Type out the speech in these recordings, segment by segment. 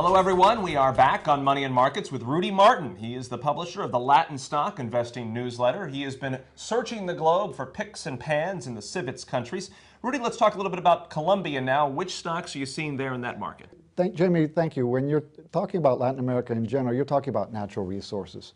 Hello, everyone. We are back on Money and Markets with Rudy Martin. He is the publisher of the Latin Stock Investing newsletter. He has been searching the globe for picks and pans in the CIVITS countries. Rudy, let's talk a little bit about Colombia now. Which stocks are you seeing there in that market? Jamie, thank you. When you're talking about Latin America in general, you're talking about natural resources.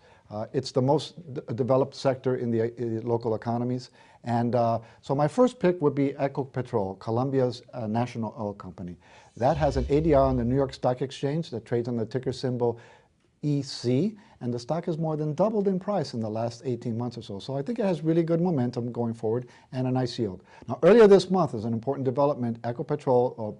It's the most developed sector in the local economies. And so my first pick would be Ecopetrol, Colombia's national oil company. That has an ADR on the New York Stock Exchange that trades on the ticker symbol EC, and the stock has more than doubled in price in the last 18 months or so. So I think it has really good momentum going forward and a nice yield. Now, earlier this month, as an important development, Ecopetrol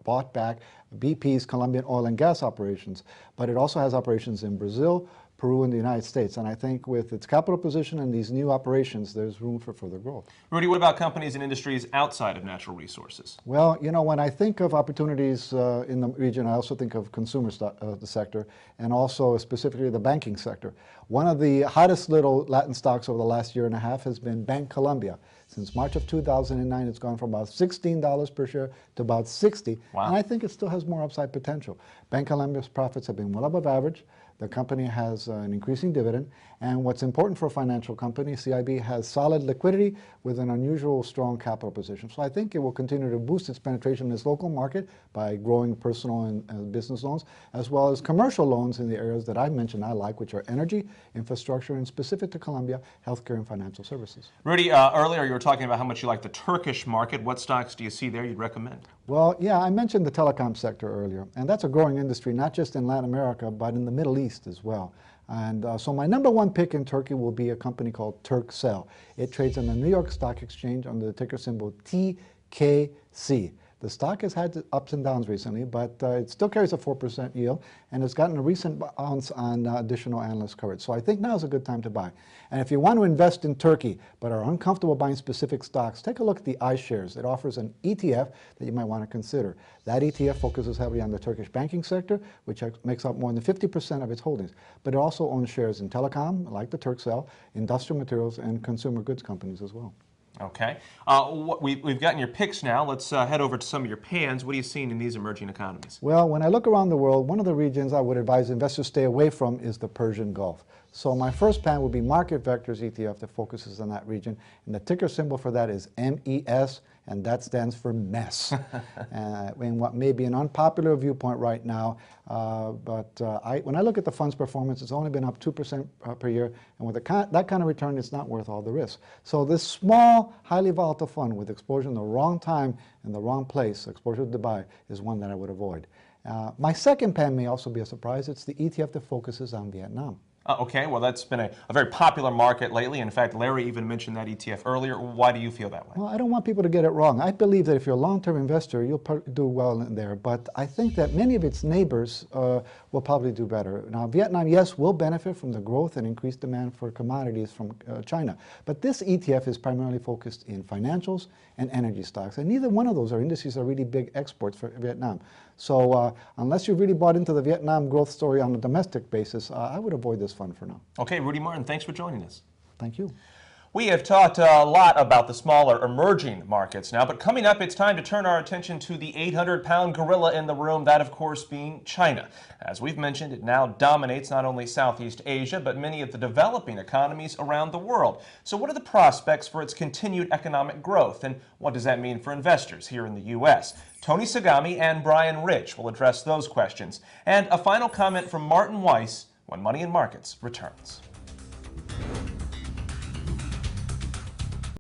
bought back BP's Colombian oil and gas operations, but it also has operations in Brazil, Peru, and the United States. And I think with its capital position and these new operations, there's room for further growth. Rudy, what about companies and industries outside of natural resources? Well, you know, when I think of opportunities in the region, I also think of consumer the sector, and also specifically the banking sector. One of the hottest little Latin stocks over the last year and a half has been Bank Colombia. Since March of 2009, it's gone from about $16 per share to about $60. Wow. And I think it still has more upside potential. Bank Colombia's profits have been well above average. The company has an increasing dividend, and what's important for a financial company, CIB has solid liquidity with an unusual strong capital position. So I think it will continue to boost its penetration in its local market by growing personal and business loans, as well as commercial loans in the areas that I mentioned I like, which are energy, infrastructure, and specific to Colombia, healthcare and financial services. Rudy, earlier you were talking about how much you like the Turkish market. What stocks do you see there you'd recommend? Well, yeah, I mentioned the telecom sector earlier, and that's a growing industry, not just in Latin America, but in the Middle East as well. And so my number one pick in Turkey will be a company called Turkcell. It trades on the New York Stock Exchange under the ticker symbol TKC. The stock has had ups and downs recently, but it still carries a 4% yield, and it's gotten a recent bounce on additional analyst coverage. So I think now is a good time to buy. And if you want to invest in Turkey but are uncomfortable buying specific stocks, take a look at the iShares. It offers an ETF that you might want to consider. That ETF focuses heavily on the Turkish banking sector, which makes up more than 50% of its holdings. But it also owns shares in telecom, like the Turkcell, industrial materials, and consumer goods companies as well. Okay. We've gotten your picks now. Let's head over to some of your pans. What are you seeing in these emerging economies? Well, when I look around the world, one of the regions I would advise investors stay away from is the Persian Gulf. So my first pan would be Market Vectors ETF that focuses on that region. And the ticker symbol for that is MES, and that stands for mess. In what may be an unpopular viewpoint right now, when I look at the fund's performance, it's only been up 2% per year, and with that kind of return, it's not worth all the risk. So this small, highly volatile fund with exposure in the wrong time and the wrong place, exposure to Dubai, is one that I would avoid. My second pan may also be a surprise. It's the ETF that focuses on Vietnam. Okay, well, that's been a very popular market lately. In fact, Larry even mentioned that ETF earlier. Why do you feel that way? Well, I don't want people to get it wrong. I believe that if you're a long-term investor, you'll do well in there. But I think that many of its neighbors will probably do better. Now, Vietnam, yes, will benefit from the growth and increased demand for commodities from China. But this ETF is primarily focused in financials and energy stocks. And neither one of those indices are really big exports for Vietnam. So unless you've really bought into the Vietnam growth story on a domestic basis, I would avoid this fund for now. Okay, Rudy Martin, thanks for joining us. Thank you. We have talked a lot about the smaller emerging markets now, but coming up, it's time to turn our attention to the 800-pound gorilla in the room, that of course being China. As we've mentioned, it now dominates not only Southeast Asia, but many of the developing economies around the world. So what are the prospects for its continued economic growth, and what does that mean for investors here in the U.S.? Tony Sagami and Brian Rich will address those questions. And a final comment from Martin Weiss when Money and Markets returns.